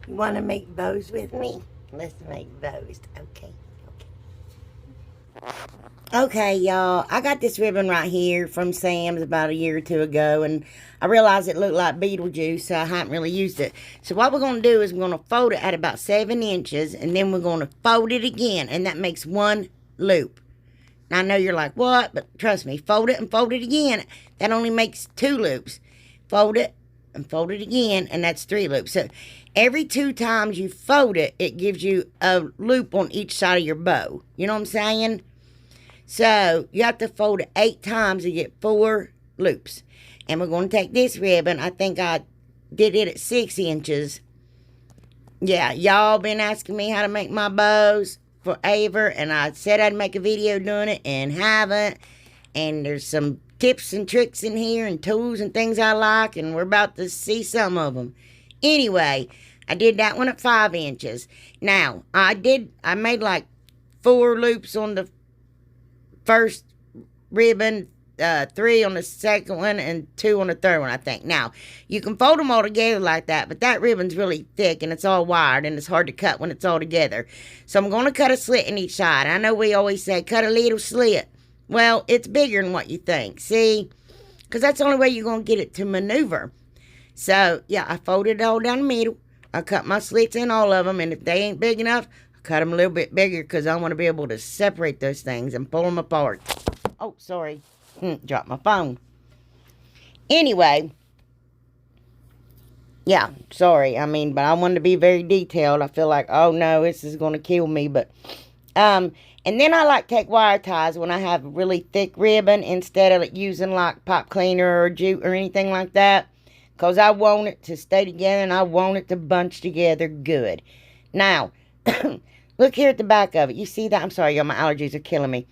You want to make bows with me? Let's make bows. Okay. Okay, y'all. I got this ribbon right here from Sam's about a year or two ago, and I realized it looked like Beetlejuice, so I haven't really used it. So what we're going to do is we're going to fold it at about 7 inches, and then we're going to fold it again, and that makes one loop. Now, I know you're like, what? But trust me, fold it and fold it again. That only makes 2 loops. Fold it and fold it again, and that's 3 loops. So every 2 times you fold it, it gives you a loop on each side of your bow. You know what I'm saying? So you have to fold it 8 times to get 4 loops. And we're going to take this ribbon. I think I did it at 6 inches. Yeah, y'all been asking me how to make my bows forever, and I said I'd make a video doing it and haven't. And there's some tips and tricks in here and tools and things I like, and we're about to see some of them. Anyway, I did that one at 5 inches. Now, I made like 4 loops on the first ribbon, 3 on the second one, and 2 on the third one, I think. Now, you can fold them all together like that, but that ribbon's really thick, and it's all wired, and it's hard to cut when it's all together. So I'm going to cut a slit in each side. I know we always say, cut a little slit. Well, it's bigger than what you think, see? Because that's the only way you're going to get it to maneuver. So, yeah, I folded it all down the middle. I cut my slits in all of them, and if they ain't big enough, I cut them a little bit bigger because I want to be able to separate those things and pull them apart. Oh, sorry. Dropped my phone. Anyway, yeah, sorry. I mean, but I wanted to be very detailed. I feel like, oh no, this is going to kill me. But, and then I like to take wire ties when I have really thick ribbon instead of using like pop cleaner or jute or anything like that. Because I want it to stay together and I want it to bunch together good. Now, look here at the back of it. You see that? I'm sorry, y'all. My allergies are killing me.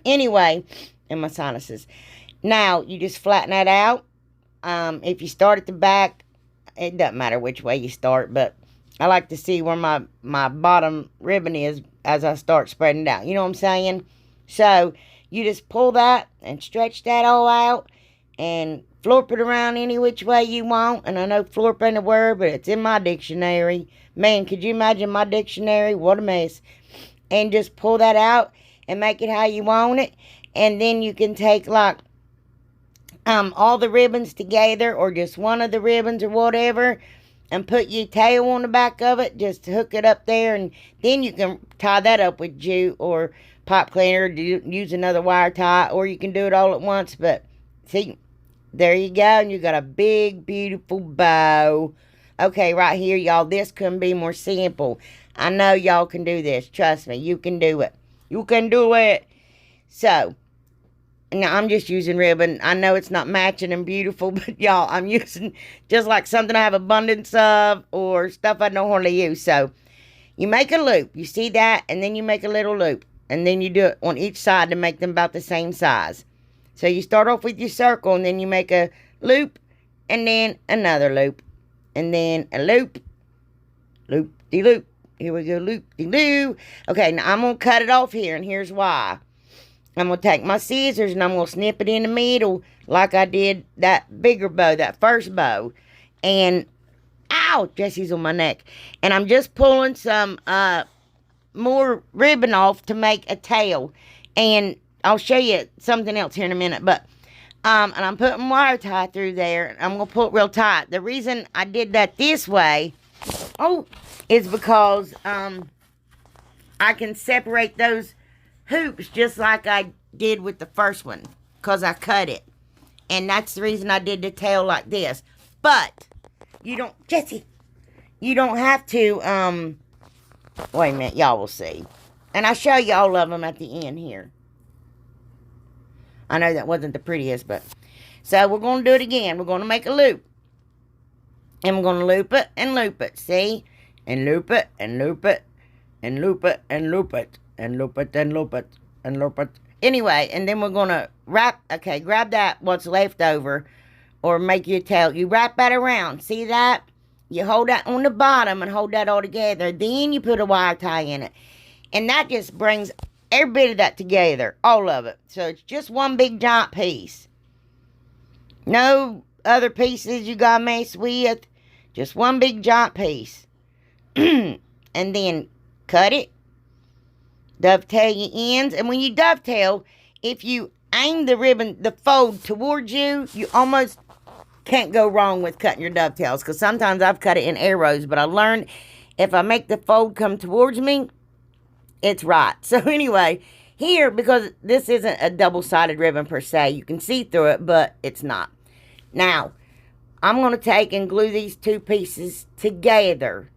Anyway, and my sinuses. Now, you just flatten that out. If you start at the back, it doesn't matter which way you start, but I like to see where my bottom ribbon is as I start spreading it out. You know what I'm saying? So, you just pull that and stretch that all out and florp it around any which way you want. And I know florp ain't a word, but it's in my dictionary. Man, could you imagine my dictionary? What a mess. And just pull that out and make it how you want it. And then you can take like all the ribbons together or just one of the ribbons or whatever and put your tail on the back of it. Just hook it up there, and then you can tie that up with jute or pop cleaner, use another wire tie, or you can do it all at once. But see, there you go, and you got a big, beautiful bow. Okay, right here, y'all, this couldn't be more simple. I know y'all can do this. Trust me, you can do it. You can do it. So, now I'm just using ribbon. I know it's not matching and beautiful, but y'all, I'm using just like something I have abundance of or stuff I don't hardly use. So, you make a loop. You see that? And then you make a little loop. And then you do it on each side to make them about the same size. So, you start off with your circle, and then you make a loop, and then another loop. And then a loop. Loop-de-loop. Here we go, loop-de-loo. Okay, now I'm going to cut it off here, and here's why. I'm going to take my scissors, and I'm going to snip it in the middle like I did that bigger bow, that first bow. And, ow, Jesse's on my neck. And I'm just pulling some more ribbon off to make a tail. And I'll show you something else here in a minute. But, and I'm putting wire tie through there. I'm going to pull it real tight. The reason I did that this way, is because I can separate those hoops just like I did with the first one, because I cut it. And that's the reason I did the tail like this. But you don't, Jesse, you don't have to, wait a minute, y'all will see. And I'll show you all of them at the end here. I know that wasn't the prettiest, but, so we're going to do it again. We're going to make a loop. And we're going to loop it, see? And loop it, and loop it, and loop it, and loop it, and loop it, and loop it, and loop it. Anyway, and then we're going to wrap, okay, grab that, what's left over, or make your tail. You wrap that around, see that? You hold that on the bottom and hold that all together. Then you put a wire tie in it. And that just brings every bit of that together, all of it. So it's just one big giant piece. No other pieces you got to mess with. Just one big giant piece. and then cut it, dovetail your ends, and when you dovetail, if you aim the ribbon, the fold towards you, you almost can't go wrong with cutting your dovetails, because sometimes I've cut it in arrows, but I learned if I make the fold come towards me, it's right. So anyway, here, because this isn't a double-sided ribbon per se, you can see through it, but it's not. Now, I'm going to take and glue these two pieces together.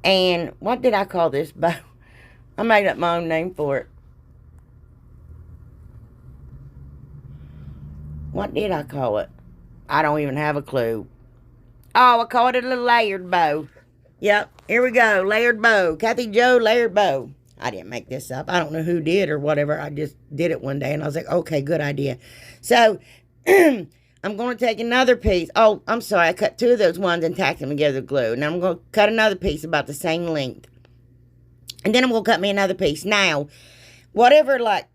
And what did I call this bow? I made up my own name for it. What did I call it? I don't even have a clue. Oh, I called it a layered bow. Yep, here we go. Layered bow. Copykathyjo layered bow. I didn't make this up. I don't know who did or whatever. I just did it one day and I was like, okay, good idea. So, I'm going to take another piece. Oh, I'm sorry. I cut two of those ones and tacked them together with glue. Now I'm going to cut another piece about the same length. And then I'm going to cut me another piece. Now, whatever, like,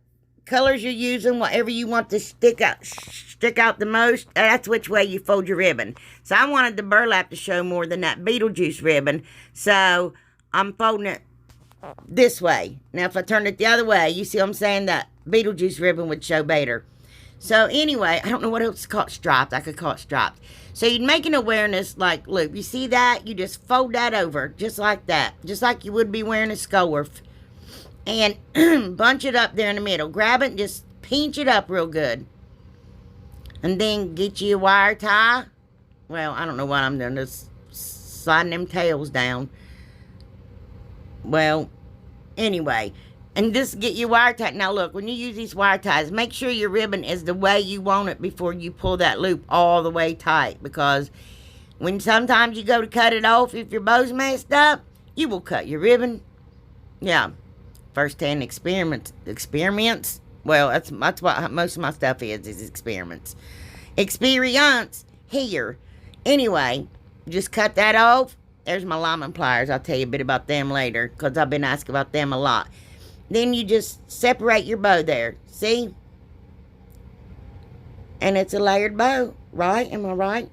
colors you're using, whatever you want to stick out the most, that's which way you fold your ribbon. So I wanted the burlap to show more than that Beetlejuice ribbon. So I'm folding it this way. Now, if I turn it the other way, you see what I'm saying? That Beetlejuice ribbon would show better. So anyway, I don't know what else to call it, striped. I could call it striped. So you'd make an awareness like loop. You see that? You just fold that over just like that. Just like you would be wearing a scarf. And bunch it up there in the middle. Grab it and just pinch it up real good. And then get you a wire tie. Well, I don't know what I'm doing. Just sliding them tails down. Well, anyway. And just get your wire tie. Now look, when you use these wire ties, make sure your ribbon is the way you want it before you pull that loop all the way tight. Because when sometimes you go to cut it off, if your bow's messed up, you will cut your ribbon. Yeah. First-hand experiments. Well, that's what most of my stuff is experiments. Experience here. Anyway, just cut that off. There's my liming pliers. I'll tell you a bit about them later because I've been asked about them a lot. Then you just separate your bow there. See? And it's a layered bow, right? Am I right?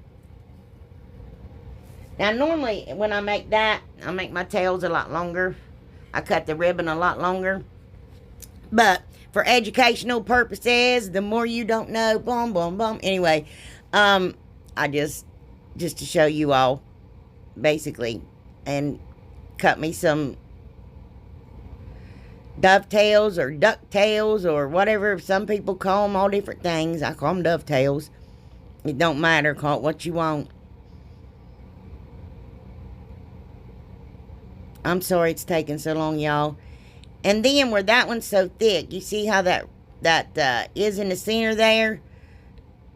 Now, normally, when I make that, I make my tails a lot longer. I cut the ribbon a lot longer. But for educational purposes, the more you don't know, boom, boom, boom. Anyway, I just to show you all, basically, and cut me some dovetails or ducktails or whatever some people call them, all different things. I call them dovetails. It don't matter. Call it what you want. I'm sorry it's taking so long, y'all. And then where that one's so thick, you see how that is in the center there?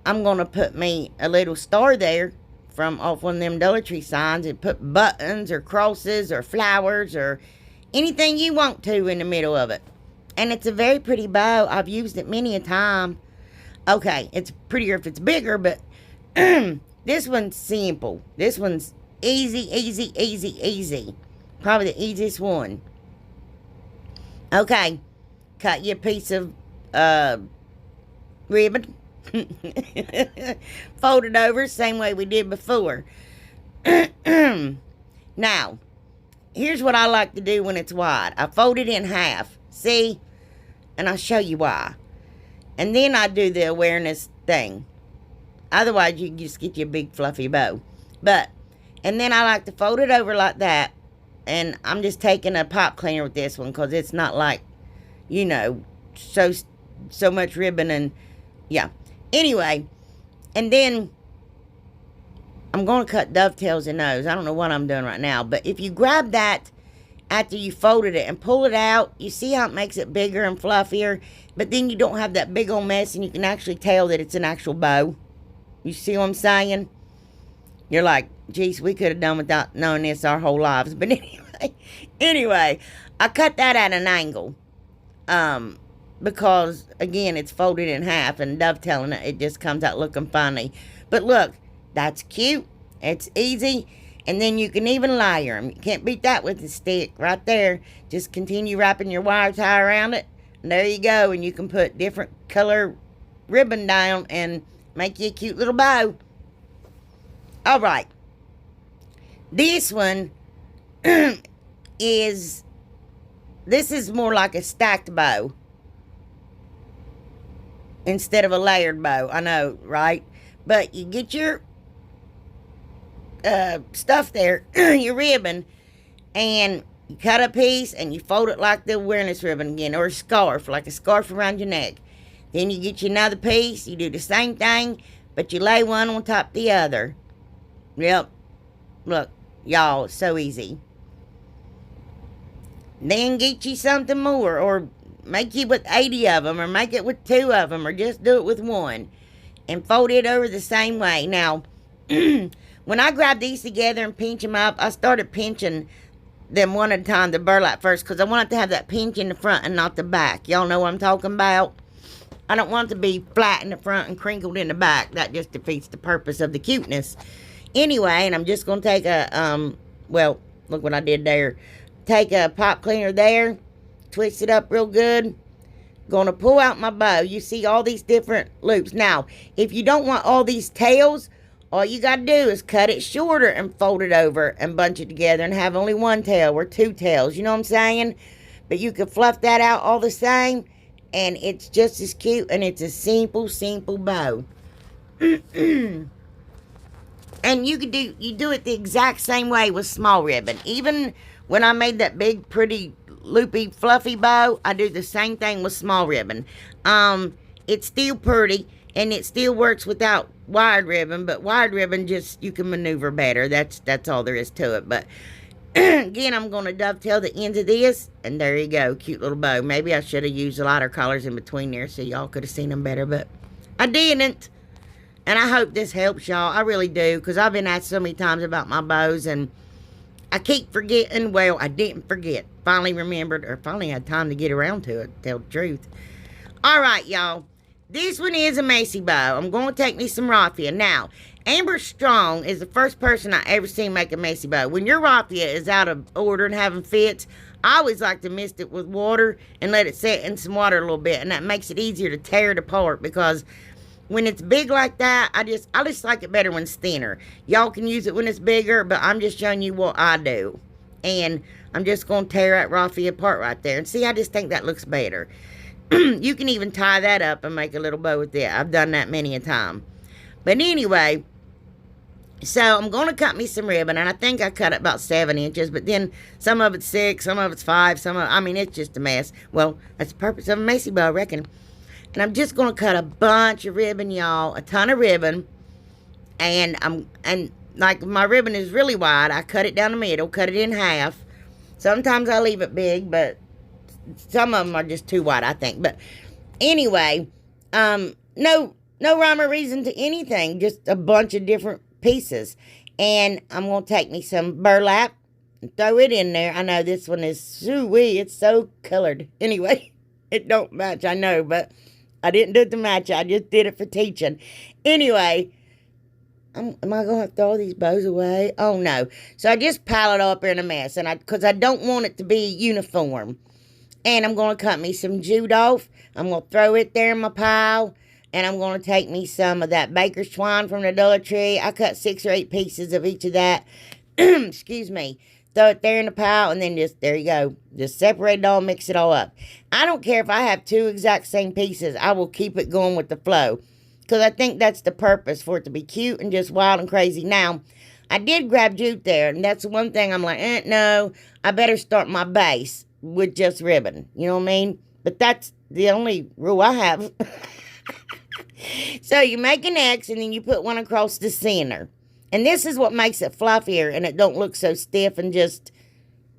I'm going to put me a little star there from off one of them Dollar Tree signs and put buttons or crosses or flowers or anything you want to in the middle of it. And it's a very pretty bow. I've used it many a time. Okay, it's prettier if it's bigger, but this one's simple. This one's easy, easy, easy, easy. Probably the easiest one. Okay, cut you a piece of ribbon. Fold it over, same way we did before. Now, here's what I like to do when it's wide. I fold it in half, see? And I'll show you why. And then I do the awareness thing. Otherwise, you just get you a big fluffy bow. And then I like to fold it over like that. And I'm just taking a pop cleaner with this one because it's not like, you know, so much ribbon and, yeah. Anyway, and then I'm going to cut dovetails in those. I don't know what I'm doing right now. But if you grab that after you folded it and pull it out, you see how it makes it bigger and fluffier. But then you don't have that big old mess and you can actually tell that it's an actual bow. You see what I'm saying? You're like, geez, we could have done without knowing this our whole lives. But anyway, I cut that at an angle. Because, again, it's folded in half and dovetailing it, it just comes out looking funny. But look, that's cute. It's easy. And then you can even layer them. You can't beat that with a stick right there. Just continue wrapping your wire tie around it. And there you go. And you can put different color ribbon down and make you a cute little bow. All right. This one is, this is more like a stacked bow instead of a layered bow. I know, right? But you get your stuff there, your ribbon, and you cut a piece and you fold it like the awareness ribbon again, or a scarf, like a scarf around your neck. Then you get you another piece, you do the same thing, but you lay one on top of the other. Yep. Look, y'all, it's so easy. Then get you something more, or make it with 80 of them, or make it with 2 of them, or just do it with 1. And fold it over the same way. Now, when I grabbed these together and pinch them up, I started pinching them one at a time, the burlap first, because I want it to have that pinch in the front and not the back. Y'all know what I'm talking about? I don't want it to be flat in the front and crinkled in the back. That just defeats the purpose of the cuteness. Anyway, and I'm just going to take a, well, look what I did there. Take a pop cleaner there, twist it up real good. Going to pull out my bow. You see all these different loops. Now, if you don't want all these tails, all you got to do is cut it shorter and fold it over and bunch it together and have only 1 tail or 2 tails. You know what I'm saying? But you can fluff that out all the same, and it's just as cute, and it's a simple, simple bow. And you do it the exact same way with small ribbon. Even when I made that big, pretty, loopy, fluffy bow, I do the same thing with small ribbon. It's still pretty, and it still works without wired ribbon, but wired ribbon just, you can maneuver better. That's all there is to it. But again, I'm going to dovetail the ends of this, and there you go, cute little bow. Maybe I should have used a lighter colors in between there so y'all could have seen them better, but I didn't. And I hope this helps y'all. I really do, because I've been asked so many times about my bows, and I keep forgetting. Well, I didn't forget. Finally remembered, or finally had time to get around to it, to tell the truth. All right, y'all. This one is a Macy bow. I'm going to take me some raffia. Now, Amber Strong is the first person I ever seen make a Macy bow. When your raffia is out of order and having fits, I always like to mist it with water and let it sit in some water a little bit, and that makes it easier to tear it apart, because when it's big like that, I just like it better when it's thinner. Y'all can use it when it's bigger, but I'm just showing you what I do. And I'm just going to tear that raffia apart right there. And see, I just think that looks better. You can even tie that up and make a little bow with it. I've done that many a time. But anyway, so I'm going to cut me some ribbon. And I think I cut it about 7 inches. But then some of it's 6, some of it's 5. I mean, it's just a mess. Well, that's the purpose of a Macy bow, I reckon. And I'm just going to cut a bunch of ribbon, y'all. A ton of ribbon. And like my ribbon is really wide, I cut it down the middle, cut it in half. Sometimes I leave it big, but some of them are just too wide, I think. But anyway, no rhyme or reason to anything. Just a bunch of different pieces. And I'm going to take me some burlap and throw it in there. I know this one is soo-wee. It's so colored. Anyway, it don't match, I know, but I didn't do it to match. I just did it for teaching. Anyway, am I going to throw these bows away? Oh, no. So I just pile it all up here in a mess, and because I don't want it to be uniform. And I'm going to cut me some jute off. I'm going to throw it there in my pile. And I'm going to take me some of that baker's twine from the Dollar Tree. I cut 6 or 8 pieces of each of that. Excuse me. Throw it there in the pile, and then just, there you go. Just separate it all, mix it all up. I don't care if I have 2 exact same pieces. I will keep it going with the flow, because I think that's the purpose, for it to be cute and just wild and crazy. Now, I did grab jute there, and that's the one thing I'm like, no, I better start my base with just ribbon. You know what I mean? But that's the only rule I have. So you make an X, and then you put one across the center. And this is what makes it fluffier, and it don't look so stiff and just,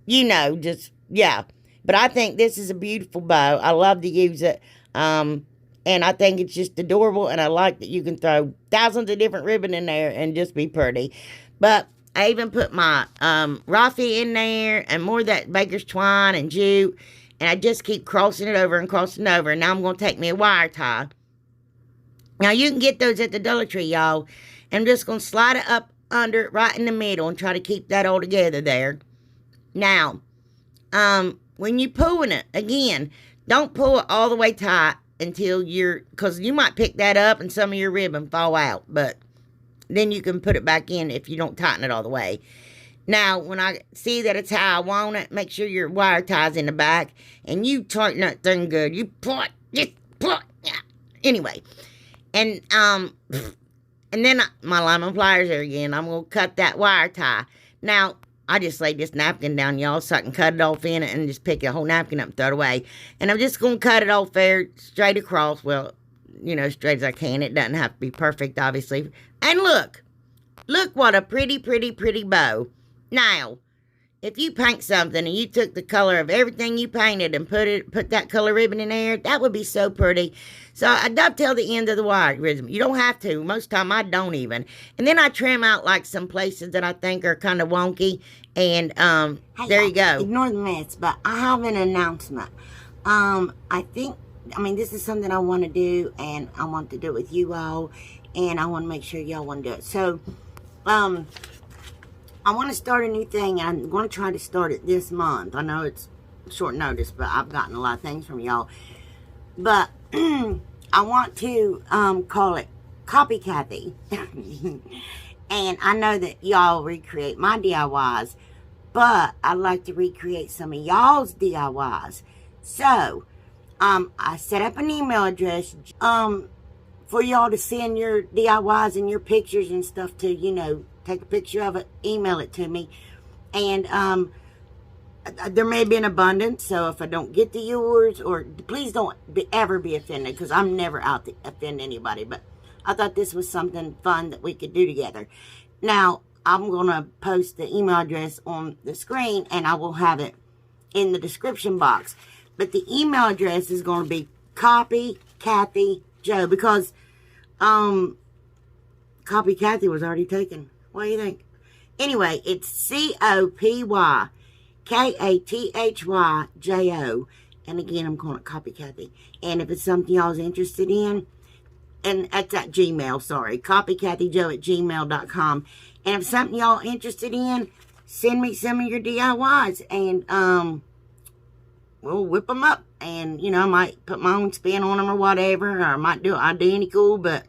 yeah. But I think this is a beautiful bow. I love to use it. And I think it's just adorable, and I like that you can throw thousands of different ribbon in there and just be pretty. But I even put my raffia in there and more of that baker's twine and jute, and I just keep crossing it over and crossing it over. And now I'm going to take me a wire tie. Now, you can get those at the Dollar Tree, y'all. I'm just going to slide it up under, right in the middle, and try to keep that all together there. Now, when you're pulling it, again, don't pull it all the way tight until because you might pick that up and some of your ribbon fall out, but then you can put it back in if you don't tighten it all the way. Now, when I see that it's how I want it, make sure your wire tie's in the back, and you tighten that thing good. You plot, just plot, yeah. Anyway, and then my lemon pliers there again. I'm gonna cut that wire tie. Now, I just laid this napkin down, y'all, so I can cut it off in it and just pick the whole napkin up and throw it away. And I'm just gonna cut it off there, straight across. Well, you know, straight as I can. It doesn't have to be perfect, obviously. And look what a pretty, pretty, pretty bow. Now, if you paint something and you took the color of everything you painted and put that color ribbon in there, that would be so pretty. So I dovetail the end of the wire ribbon. You don't have to. Most of the time I don't even. And then I trim out like some places that I think are kind of wonky. And hey, there you go. Ignore the mess, but I have an announcement. This is something I want to do, and I want to do it with you all, and I want to make sure y'all want to do it. So, I want to start a new thing. I'm going to try to start it this month. I know it's short notice, but I've gotten a lot of things from y'all. But I want to call it Copykathy. And I know that y'all recreate my DIYs, but I'd like to recreate some of y'all's DIYs. So, I set up an email address for y'all to send your DIYs and your pictures and stuff to, you know, take a picture of it, email it to me. And there may be an abundance, so if I don't get to yours, or please don't ever be offended, because I'm never out to offend anybody. But I thought this was something fun that we could do together. Now, I'm going to post the email address on the screen, and I will have it in the description box. But the email address is going to be copykathyjo, because Copykathy was already taken. What do you think? Anyway, it's COPYKATHYJO. And again, I'm calling it Copykathy. And if it's something y'all's interested in, and that's at Gmail, sorry. copykathyjo@gmail.com. And if it's something y'all interested in, send me some of your DIYs. And we'll whip them up. And, you know, I might put my own spin on them or whatever. Or I might do it identical. But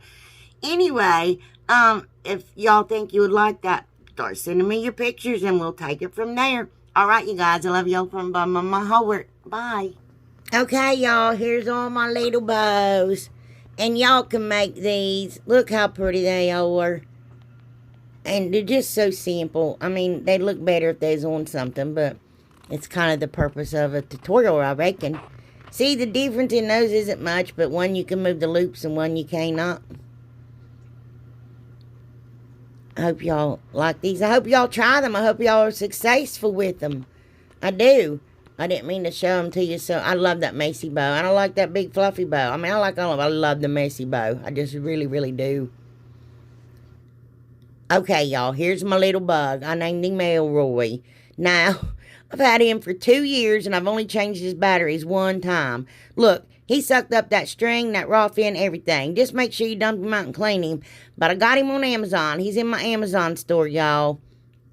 anyway, if y'all think you would like that, start sending me your pictures and we'll take it from there. All right, you guys. I love y'all from my heart. Bye. Okay, y'all. Here's all my little bows. And y'all can make these. Look how pretty they are. And they're just so simple. I mean, they'd look better if they was on something, but it's kind of the purpose of a tutorial, I reckon. See, the difference in those isn't much, but one you can move the loops and one you cannot. I hope y'all like these. I hope y'all try them. I hope y'all are successful with them. I do. I didn't mean to show them to you. So I love that messy bow. And I like that big fluffy bow. I mean, I like all of them. I love the messy bow. I just really, really do. Okay, y'all. Here's my little bug. I named him Elroy. Now, I've had him for 2 years, and I've only changed his batteries one time. Look, he sucked up that string, that raw fin, everything. Just make sure you dump him out and clean him. But I got him on Amazon. He's in my Amazon store, y'all.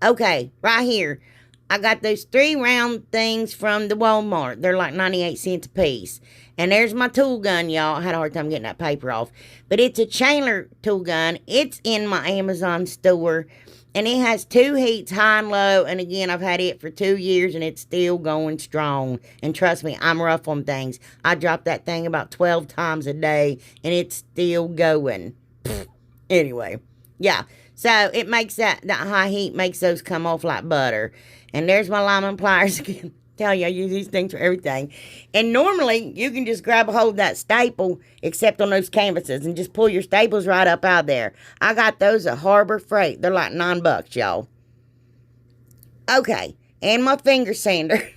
Okay, right here. I got those 3 round things from the Walmart. They're like 98 cents a piece. And there's my tool gun, y'all. I had a hard time getting that paper off. But it's a Chandler tool gun. It's in my Amazon store. And it has 2 heats, high and low. And again, I've had it for 2 years and it's still going strong. And trust me, I'm rough on things. I drop that thing about 12 times a day and it's still going. Anyway, yeah. So it makes that high heat makes those come off like butter. And there's my lemon pliers again. Tell you, I use these things for everything. And normally, you can just grab a hold of that staple, except on those canvases, and just pull your staples right up out of there. I got those at Harbor Freight. They're like $9, y'all. Okay, and my finger sander.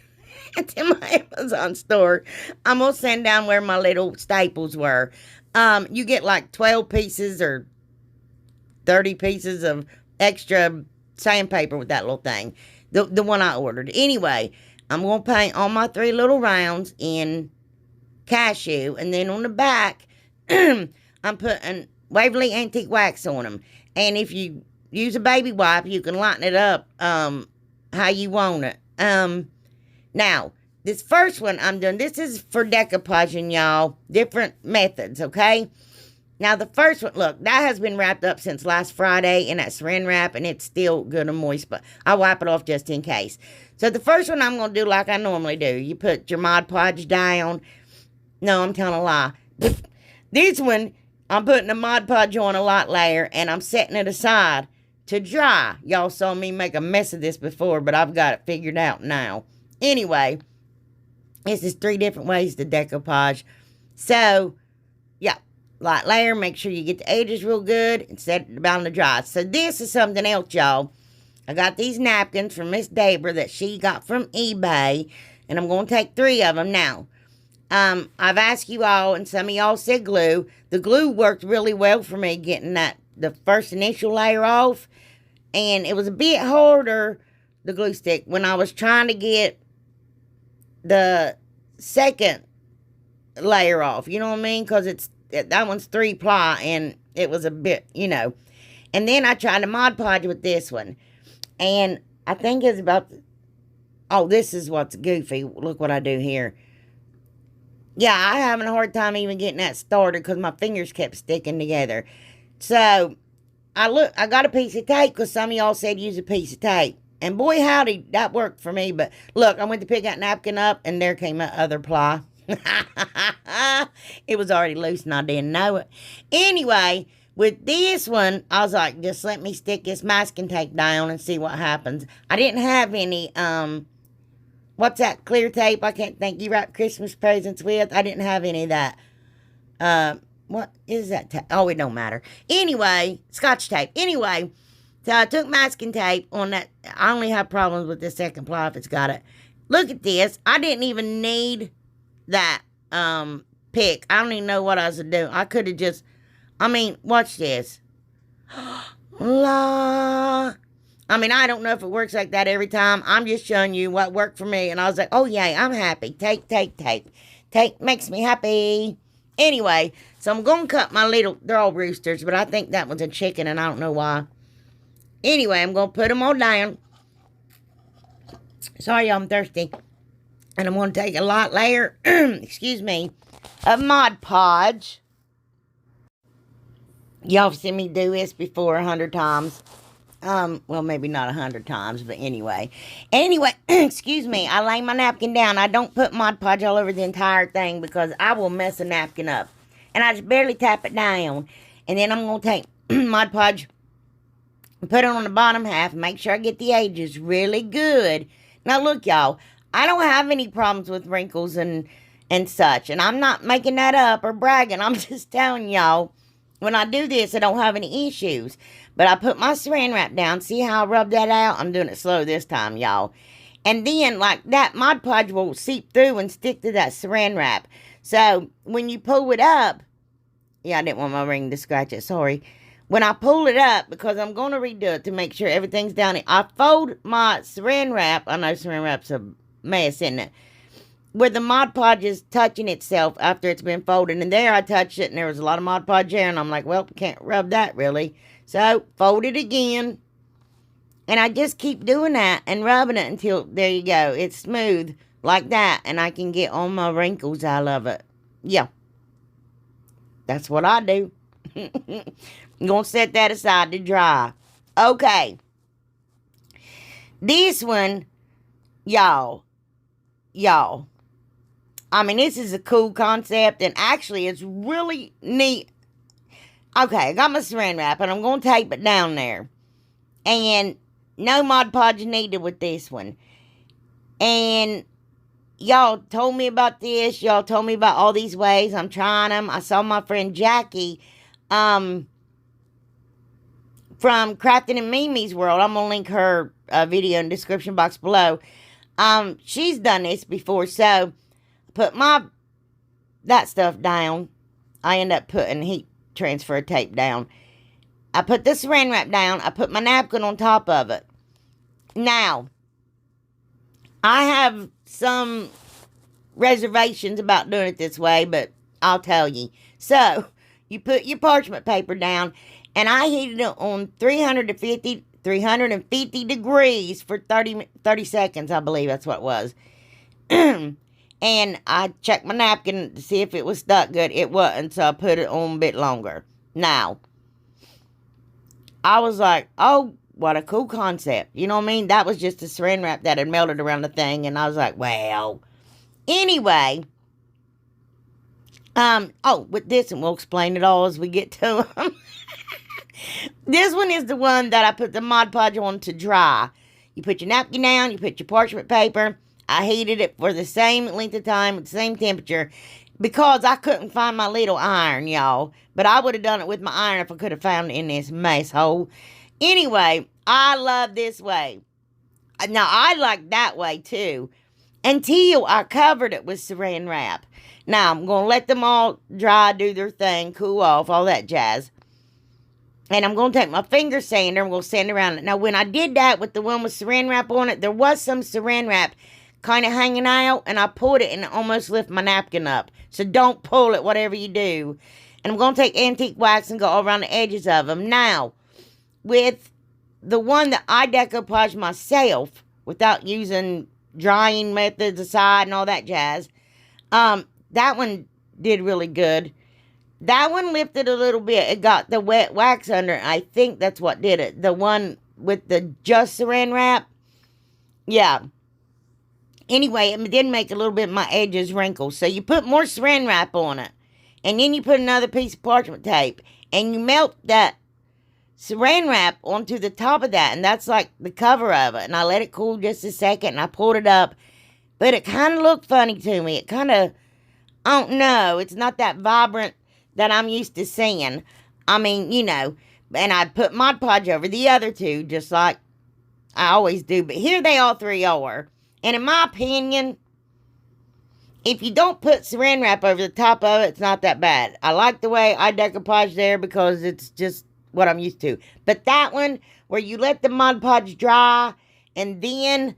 It's in my Amazon store. I'm going to send down where my little staples were. You get like 12 pieces or 30 pieces of extra sandpaper with that little thing. The one I ordered. Anyway, I'm going to paint all my 3 little rounds in cashew. And then on the back, I'm putting Waverly Antique Wax on them. And if you use a baby wipe, you can lighten it up how you want it. Now, this first one I'm doing, this is for decoupaging, y'all. Different methods, okay? Now, the first one, look, that has been wrapped up since last Friday in that saran wrap, and it's still good and moist, but I'll wipe it off just in case. So, the first one I'm going to do like I normally do. You put your Mod Podge down. No, I'm telling a lie. This one, I'm putting the Mod Podge on a light layer, and I'm setting it aside to dry. Y'all saw me make a mess of this before, but I've got it figured out now. Anyway, this is 3 different ways to decoupage. So, yeah. Light layer, make sure you get the edges real good and set it down to dry. So this is something else, y'all. I got these napkins from Miss Debra that she got from eBay, and I'm going to take 3 of them now. I've asked you all, and some of y'all said glue. The glue worked really well for me getting the first initial layer off, and it was a bit harder, the glue stick, when I was trying to get the second layer off. You know what I mean? Because that one's 3-ply, and it was a bit, you know. And then I tried to Mod Podge with this one. And I think it's about, oh, this is what's goofy. Look what I do here. Yeah, I'm having a hard time even getting that started because my fingers kept sticking together. So, I got a piece of tape because some of y'all said use a piece of tape. And boy, howdy, that worked for me. But look, I went to pick that napkin up, and there came my other ply. It was already loose and I didn't know it. Anyway, with this one, I was like, just let me stick this masking tape down and see what happens. I didn't have any, what's that clear tape? I can't think you wrap Christmas presents with. I didn't have any of that. What is that tape? Oh, it don't matter. Anyway, Scotch tape. Anyway, so I took masking tape on that. I only have problems with this second ply if it's got it. Look at this. I didn't even need that pick. I don't even know what I was doing. I could have just, I mean, watch this. La. I mean, I don't know if it works like that every time. I'm just showing you what worked for me. And I was like, oh, yay, I'm happy. Tape. Tape makes me happy. Anyway, so I'm going to cut my little, they're all roosters, but I think that one's a chicken, and I don't know why. Anyway, I'm going to put them all down. Sorry, I'm thirsty. And I'm going to take a light layer, excuse me, of Mod Podge. Y'all have seen me do this before 100 times. Well, maybe not 100 times, but anyway. Anyway, excuse me, I lay my napkin down. I don't put Mod Podge all over the entire thing because I will mess a napkin up. And I just barely tap it down. And then I'm going to take Mod Podge and put it on the bottom half and make sure I get the edges really good. Now, look, y'all. I don't have any problems with wrinkles and such. And I'm not making that up or bragging. I'm just telling y'all, when I do this, I don't have any issues. But I put my saran wrap down. See how I rub that out? I'm doing it slow this time, y'all. And then, like, that Mod Podge will seep through and stick to that saran wrap. So, when you pull it up, yeah, I didn't want my ring to scratch it, sorry. When I pull it up, because I'm going to redo it to make sure everything's down, I fold my saran wrap. I know saran wrap's a mess, isn't it? Where the Mod Podge is touching itself after it's been folded. And there I touched it, and there was a lot of Mod Podge there, and I'm like, well, can't rub that really. So, fold it again. And I just keep doing that and rubbing it until, there you go, it's smooth like that. And I can get all my wrinkles out of it. Yeah. That's what I do. I'm going to set that aside to dry. Okay. This one, y'all. I mean, this is a cool concept, and actually, it's really neat. Okay, I got my saran wrap, and I'm going to tape it down there. And no Mod Podge needed with this one. And y'all told me about this. Y'all told me about all these ways. I'm trying them. I saw my friend Jacky from Crafting and Mimi's World. I'm going to link her video in the description box below. She's done this before, so put that stuff down. I end up putting heat transfer tape down. I put the saran wrap down. I put my napkin on top of it. Now, I have some reservations about doing it this way, but I'll tell you. So, you put your parchment paper down, and I heated it on 350 degrees for 30 seconds, I believe that's what it was. And I checked my napkin to see if it was stuck good. It wasn't, so I put it on a bit longer. Now, I was like, oh, what a cool concept. You know what I mean? That was just a saran wrap that had melted around the thing. And I was like, well. Anyway. With this, and we'll explain it all as we get to them. This one is the one that I put the Mod Podge on to dry. You put your napkin down, you put your parchment paper. I heated it for the same length of time, at the same temperature, because I couldn't find my little iron, y'all. But I would have done it with my iron if I could have found it in this mess hole. Anyway, I love this way. Now, I like that way, too, until I covered it with saran wrap. Now, I'm going to let them all dry, do their thing, cool off, all that jazz. And I'm going to take my finger sander, I'm going to sand around it. Now, when I did that with the one with saran wrap on it, there was some saran wrap kind of hanging out, and I pulled it and it almost lifted my napkin up. So don't pull it, whatever you do. And I'm going to take antique wax and go all around the edges of them. Now, with the one that I decoupage myself, without using drying methods aside and all that jazz, that one did really good. That one lifted a little bit. It got the wet wax under it. I think that's what did it. The one with the just saran wrap. Yeah. Anyway, it did make a little bit of my edges wrinkle. So you put more saran wrap on it. And then you put another piece of parchment tape. And you melt that saran wrap onto the top of that. And that's like the cover of it. And I let it cool just a second. And I pulled it up. But it kind of looked funny to me. It kind of, I don't know. It's not that vibrant that I'm used to seeing. I mean, you know, and I put Mod Podge over the other two, just like I always do. But here they all three are. And in my opinion, if you don't put saran wrap over the top of it, it's not that bad. I like the way I decoupage there because it's just what I'm used to. But that one, where you let the Mod Podge dry and then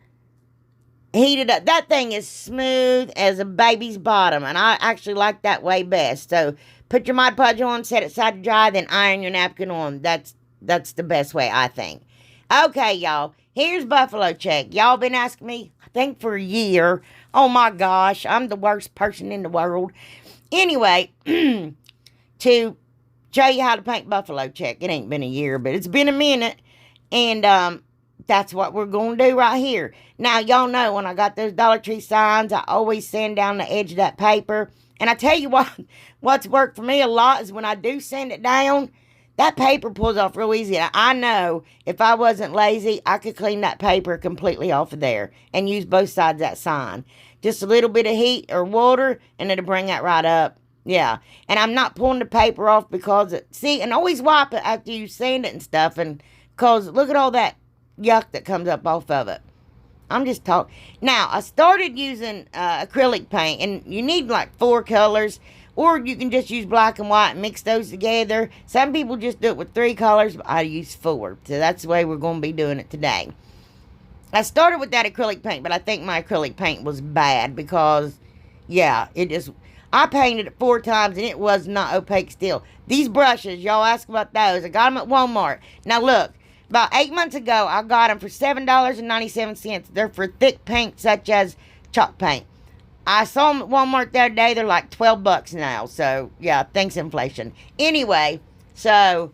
heat it up, that thing is smooth as a baby's bottom. And I actually like that way best. So put your Mod Podge on, set it side to dry, then iron your napkin on. That's the best way, I think. Okay, y'all. Here's Buffalo Check. Y'all been asking me, I think, for a year. Oh, my gosh. I'm the worst person in the world. Anyway, to show you how to paint Buffalo Check. It ain't been a year, but it's been a minute. And that's what we're going to do right here. Now, y'all know when I got those Dollar Tree signs, I always sand down the edge of that paper. And I tell you what's worked for me a lot is when I do sand it down, that paper pulls off real easy. And I know if I wasn't lazy, I could clean that paper completely off of there and use both sides of that sign. Just a little bit of heat or water, and it'll bring that right up. Yeah. And I'm not pulling the paper off because, and always wipe it after you sand it and stuff. And because look at all that yuck that comes up off of it. I'm just talking. Now, I started using acrylic paint, and you need like 4 colors, or you can just use black and white and mix those together. Some people just do it with 3 colors, but I use 4. So that's the way we're going to be doing it today. I started with that acrylic paint, but I think my acrylic paint was bad because, yeah, I painted it 4 times, and it was not opaque still. These brushes, y'all ask about those. I got them at Walmart. Now, look. About 8 months ago, I got them for $7.97. They're for thick paint such as chalk paint. I saw them at Walmart the other day. They're like $12 now. So, yeah, thanks inflation. Anyway, so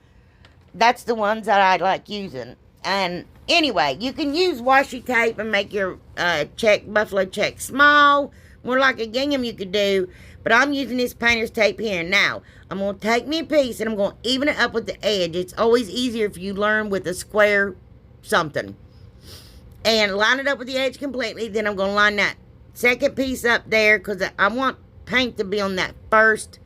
that's the ones that I like using. And anyway, you can use washi tape and make your Buffalo Check small. More like a gingham you could do. But I'm using this painter's tape here. Now, I'm going to take me a piece and I'm going to even it up with the edge. It's always easier if you learn with a square something. And line it up with the edge completely. Then I'm going to line that second piece up there because I want paint to be on that first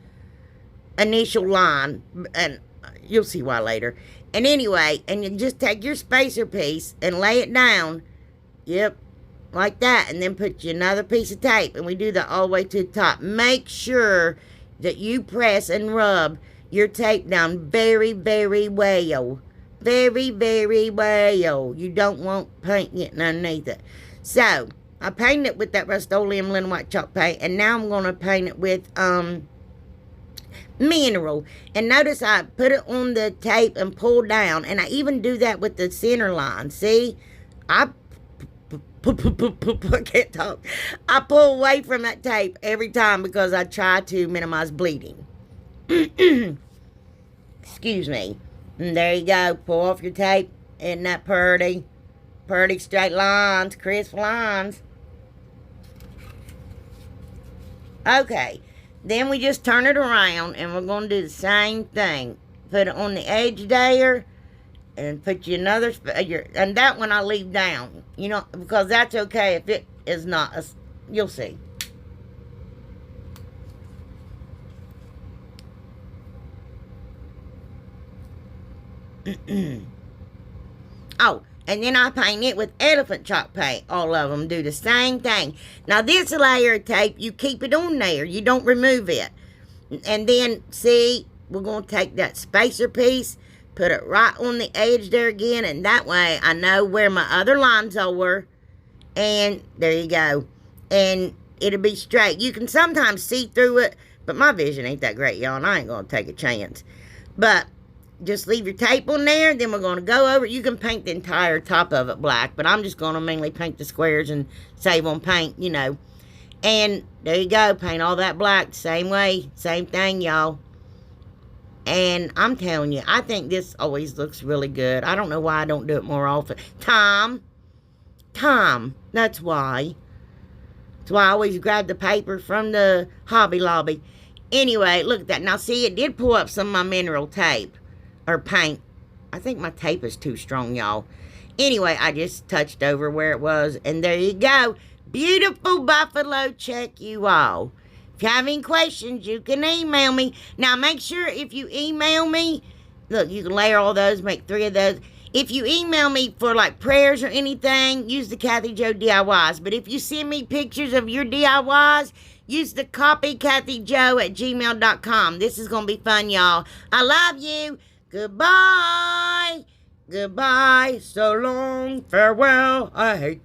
initial line. And you'll see why later. And anyway, and you just take your spacer piece and lay it down. Yep. Like that, and then put you another piece of tape, and we do that all the way to the top. Make sure that you press and rub your tape down very, very well. Very, very well. You don't want paint getting underneath it. So, I painted it with that Rust-Oleum Linen White Chalk paint, and now I'm going to paint it with mineral. And notice I put it on the tape and pull down, and I even do that with the center line. See? I I can't talk. I pull away from that tape every time because I try to minimize bleeding. Excuse me. And there you go. Pull off your tape. Isn't that pretty? Pretty straight lines, crisp lines. Okay. Then we just turn it around and we're going to do the same thing. Put it on the edge there and put you another, and that one I leave down, you know, because that's okay if it is not, you'll see. Oh, and then I paint it with elephant chalk paint. All of them do the same thing. Now this layer of tape, you keep it on there. You don't remove it. And then, see, we're going to take that spacer piece, put it right on the edge there again, and that way I know where my other lines are. And there you go. And it'll be straight. You can sometimes see through it, but my vision ain't that great, y'all, and I ain't going to take a chance. But just leave your tape on there, then we're going to go over. You can paint the entire top of it black, but I'm just going to mainly paint the squares and save on paint, you know. And there you go, paint all that black, same way, same thing, y'all. And I'm telling you, I think this always looks really good. I don't know why I don't do it more often. Tom, that's why. That's why I always grab the paper from the Hobby Lobby. Anyway, look at that. Now, see, it did pull up some of my mineral tape. Or paint. I think my tape is too strong, y'all. Anyway, I just touched over where it was. And there you go. Beautiful buffalo check, you all. If you have any questions, you can email me. Now, make sure if you email me, look, you can layer all those, make 3 of those. If you email me for, like, prayers or anything, use the copykathyjo DIYs. But if you send me pictures of your DIYs, use the copykathyjo@gmail.com. This is going to be fun, y'all. I love you. Goodbye. Goodbye. So long. Farewell. I hate you.